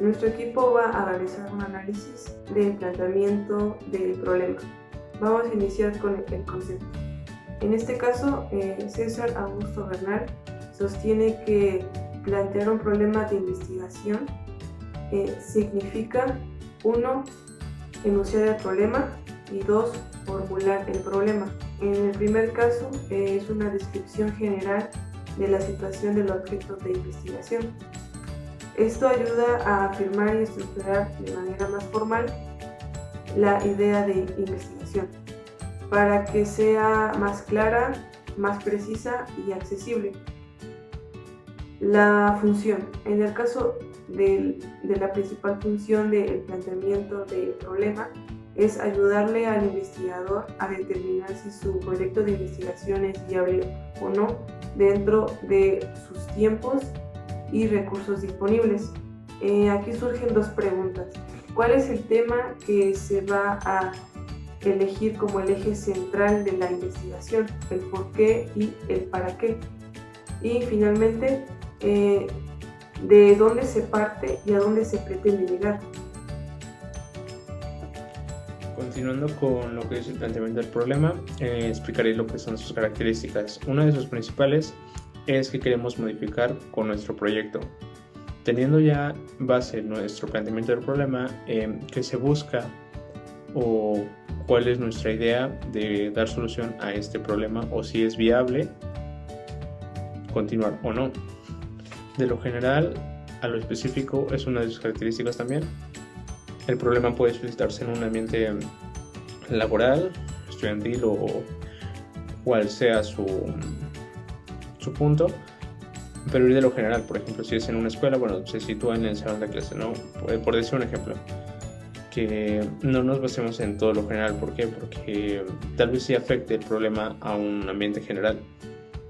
Nuestro equipo va a realizar un análisis del planteamiento del problema. Vamos a iniciar con el concepto. En este caso, César Augusto Bernal sostiene que plantear un problema de investigación significa 1. Enunciar el problema y 2. Formular el problema. En el primer caso es una descripción general de la situación del objeto de investigación. Esto ayuda a afirmar y estructurar de manera más formal la idea de investigación para que sea más clara, más precisa y accesible. La función. En el caso de la principal función del planteamiento del problema es ayudarle al investigador a determinar si su proyecto de investigación es viable o no dentro de sus tiempos y recursos disponibles. Aquí surgen dos preguntas. ¿Cuál es el tema que se va a elegir como el eje central de la investigación? El por qué y el para qué. Y finalmente, de dónde se parte y a dónde se pretende llegar. Continuando con lo que es el planteamiento del problema, explicaré lo que son sus características. Una de sus principales es que queremos modificar con nuestro proyecto. Teniendo ya base nuestro planteamiento del problema, que se busca o cuál es nuestra idea de dar solución a este problema o si es viable continuar o no. De lo general a lo específico es una de sus características también. El problema puede suscitarse en un ambiente laboral, estudiantil o cual sea su punto, pero ir de lo general. Por ejemplo, si es en una escuela, bueno, se sitúa en el salón de clase, ¿no? Por decir un ejemplo, que no nos basemos en todo lo general. ¿Por qué? Porque tal vez sí afecte el problema a un ambiente general.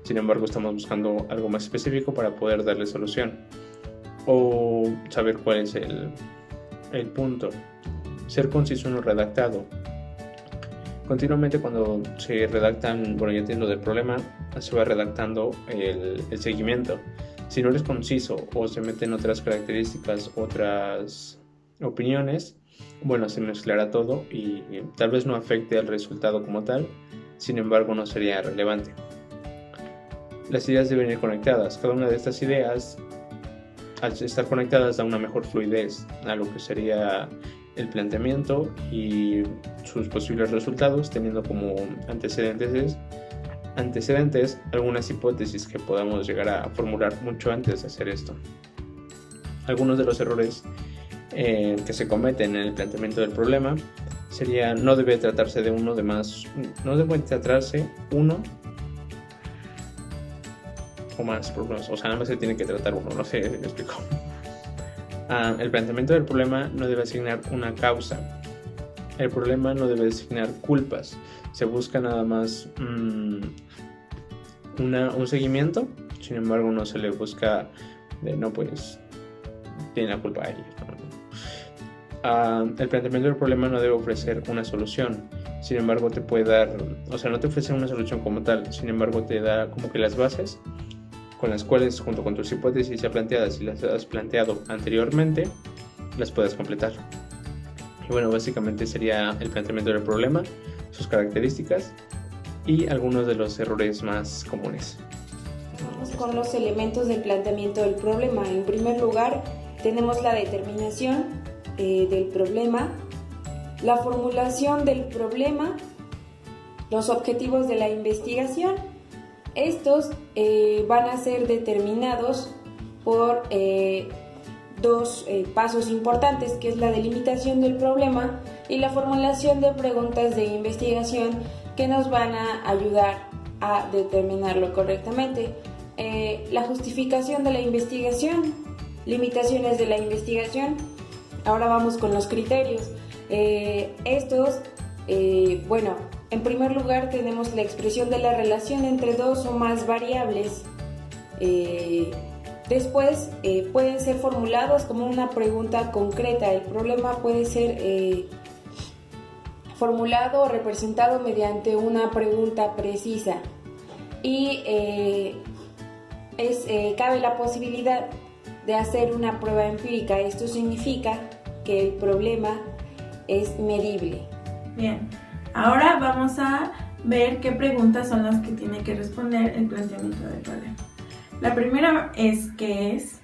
Sin embargo, estamos buscando algo más específico para poder darle solución o saber cuál es el punto. Ser conciso en lo redactado. Continuamente cuando se redactan, bueno, ya entiendo del problema, se va redactando el seguimiento. Si no eres conciso o se meten otras características, otras opiniones, bueno, se mezclará todo y tal vez no afecte al resultado como tal, sin embargo no sería relevante. Las ideas deben ir conectadas. Cada una de estas ideas, al estar conectadas, da una mejor fluidez a lo que sería el planteamiento y sus posibles resultados, teniendo como antecedentes algunas hipótesis que podamos llegar a formular mucho antes de hacer esto. Algunos de los errores que se cometen en el planteamiento del problema sería no debe tratarse uno o más problemas, o sea, nada más se tiene que tratar uno, no sé si me explico. El planteamiento del problema no debe asignar una causa. El problema no debe asignar culpas. Se busca nada más un seguimiento, sin embargo no se le busca tiene la culpa a ella. El planteamiento del problema no debe ofrecer una solución, sin embargo te puede dar, o sea, no te ofrece una solución como tal, sin embargo te da como que las bases con las cuales, junto con tus hipótesis ya planteadas y las has planteado anteriormente, las puedes completar. Y bueno, básicamente sería el planteamiento del problema, sus características y algunos de los errores más comunes. Vamos con los elementos del planteamiento del problema. En primer lugar, tenemos la determinación del problema, la formulación del problema, los objetivos de la investigación. Estos van a ser determinados por dos pasos importantes, que es la delimitación del problema y la formulación de preguntas de investigación que nos van a ayudar a determinarlo correctamente. La justificación de la investigación, limitaciones de la investigación. Ahora vamos con los criterios. En primer lugar tenemos la expresión de la relación entre dos o más variables. Después pueden ser formulados como una pregunta concreta. El problema puede ser formulado o representado mediante una pregunta precisa. Y cabe la posibilidad de hacer una prueba empírica. Esto significa que el problema es medible. Bien, ahora vamos a ver qué preguntas son las que tiene que responder el planteamiento del problema. La primera es ¿qué es?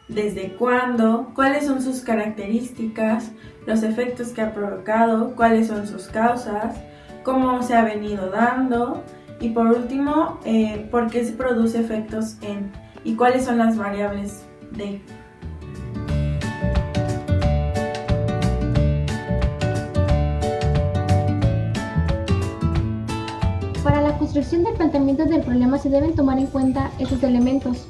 ¿Desde cuándo? ¿Cuáles son sus características? ¿Los efectos que ha provocado? ¿Cuáles son sus causas? ¿Cómo se ha venido dando? Y por último, ¿por qué se produce efectos en? ¿Y cuáles son las variables de? Para la construcción del planteamiento del problema se deben tomar en cuenta estos elementos.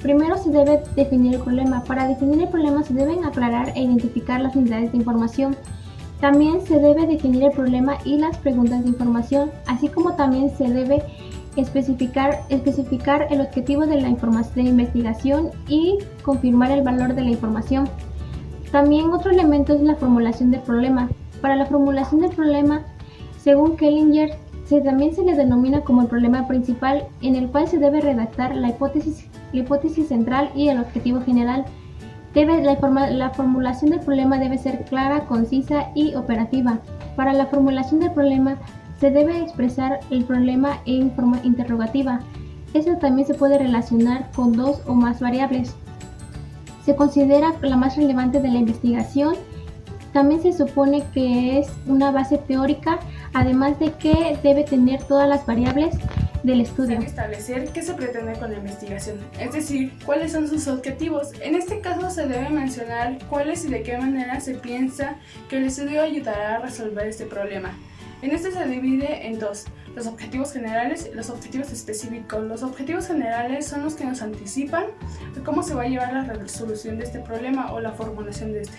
Primero se debe definir el problema. Para definir el problema se deben aclarar e identificar las unidades de información. También se debe definir el problema y las preguntas de información, así como también se debe especificar el objetivo de la investigación y confirmar el valor de la información. También otro elemento es la formulación del problema. Para la formulación del problema, según Kellinger, también se le denomina como el problema principal, en el cual se debe redactar la hipótesis central y el objetivo general. La formulación del problema debe ser clara, concisa y operativa. Para la formulación del problema se debe expresar el problema en forma interrogativa. Esto también se puede relacionar con dos o más variables. Se considera la más relevante de la investigación. También se supone que es una base teórica, además de que debe tener todas las variables del estudio. Establecer qué se pretende con la investigación, es decir, cuáles son sus objetivos. En este caso se debe mencionar cuáles y de qué manera se piensa que el estudio ayudará a resolver este problema. En este se divide en dos, los objetivos generales y los objetivos específicos. Los objetivos generales son los que nos anticipan de cómo se va a llevar la resolución de este problema o la formulación de este.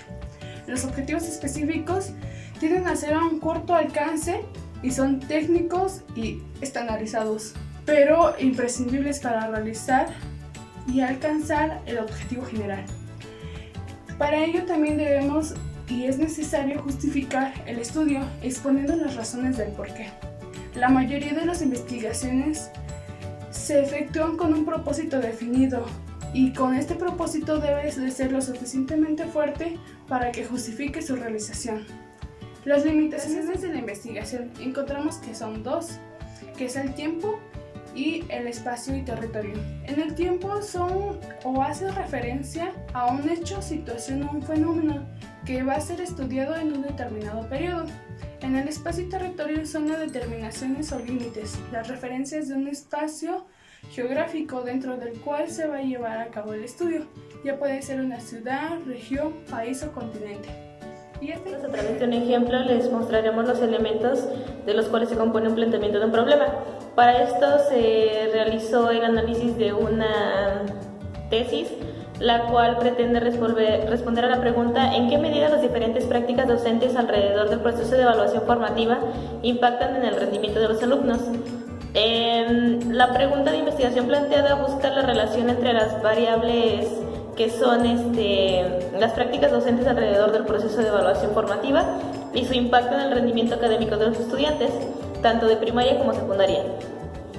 Los objetivos específicos tienden a ser a un corto alcance y son técnicos y estandarizados, pero imprescindibles para realizar y alcanzar el objetivo general. Para ello también debemos y es necesario justificar el estudio exponiendo las razones del porqué. La mayoría de las investigaciones se efectúan con un propósito definido y con este propósito debe de ser lo suficientemente fuerte para que justifique su realización. Las limitaciones de la investigación encontramos que son dos, que es el tiempo y el espacio y territorio. En el tiempo son o hace referencia a un hecho, situación o un fenómeno que va a ser estudiado en un determinado periodo. En el espacio y territorio son las determinaciones o límites, las referencias de un espacio geográfico dentro del cual se va a llevar a cabo el estudio. Ya puede ser una ciudad, región, país o continente. A través de un ejemplo les mostraremos los elementos de los cuales se compone un planteamiento de un problema. Para esto se realizó el análisis de una tesis, la cual pretende responder a la pregunta ¿en qué medida las diferentes prácticas docentes alrededor del proceso de evaluación formativa impactan en el rendimiento de los alumnos? La pregunta de investigación planteada busca la relación entre las variables que son las prácticas docentes alrededor del proceso de evaluación formativa y su impacto en el rendimiento académico de los estudiantes, tanto de primaria como secundaria.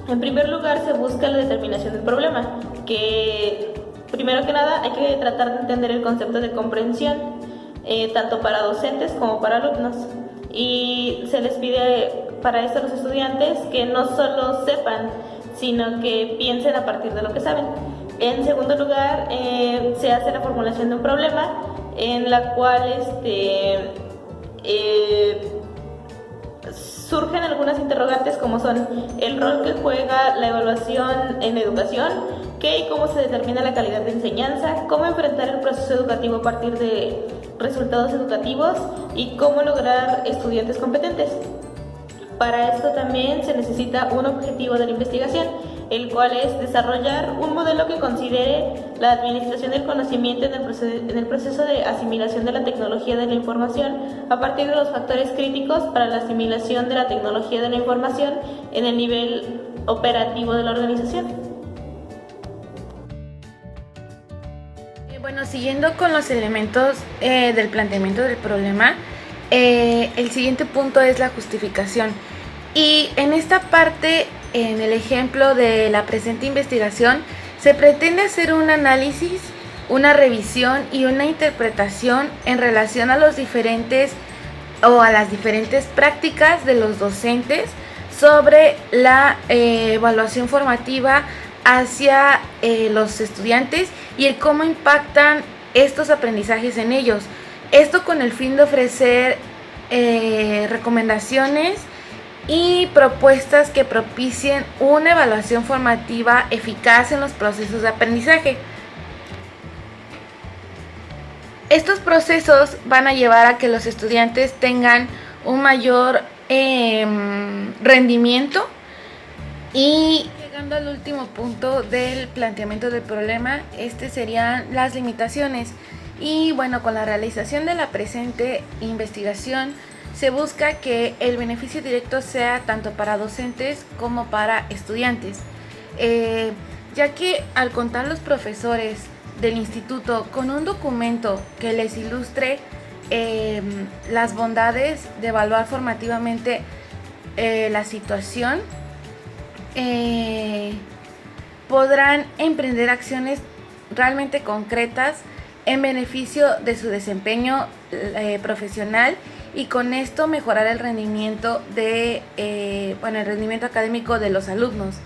En primer lugar, se busca la determinación del problema, que primero que nada hay que tratar de entender el concepto de comprensión, tanto para docentes como para alumnos. Y se les pide para esto a los estudiantes que no solo sepan, sino que piensen a partir de lo que saben. En segundo lugar, se hace la formulación de un problema en la cual surgen algunas interrogantes como son el rol que juega la evaluación en educación, qué y cómo se determina la calidad de enseñanza, cómo enfrentar el proceso educativo a partir de resultados educativos y cómo lograr estudiantes competentes. Para esto también se necesita un objetivo de la investigación, el cual es desarrollar un modelo que considere la administración del conocimiento en el proceso de asimilación de la tecnología de la información a partir de los factores críticos para la asimilación de la tecnología de la información en el nivel operativo de la organización. Bueno, siguiendo con los elementos del planteamiento del problema, el siguiente punto es la justificación. Y en esta parte, en el ejemplo de la presente investigación, se pretende hacer un análisis una revisión y una interpretación en relación a los diferentes o a las diferentes prácticas de los docentes sobre la evaluación formativa hacia los estudiantes y el cómo impactan estos aprendizajes en ellos. Esto con el fin de ofrecer recomendaciones y propuestas que propicien una evaluación formativa eficaz en los procesos de aprendizaje. Estos procesos van a llevar a que los estudiantes tengan un mayor rendimiento. Y llegando al último punto del planteamiento del problema, serían las limitaciones. Y bueno, con la realización de la presente investigación se busca que el beneficio directo sea tanto para docentes como para estudiantes, ya que al contar los profesores del instituto con un documento que les ilustre las bondades de evaluar formativamente la situación, podrán emprender acciones realmente concretas en beneficio de su desempeño profesional y con esto mejorar el rendimiento el rendimiento académico de los alumnos.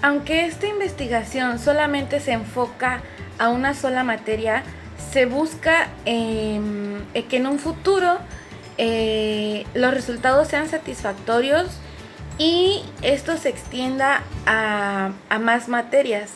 Aunque esta investigación solamente se enfoca a una sola materia, se busca que en un futuro los resultados sean satisfactorios y esto se extienda a más materias.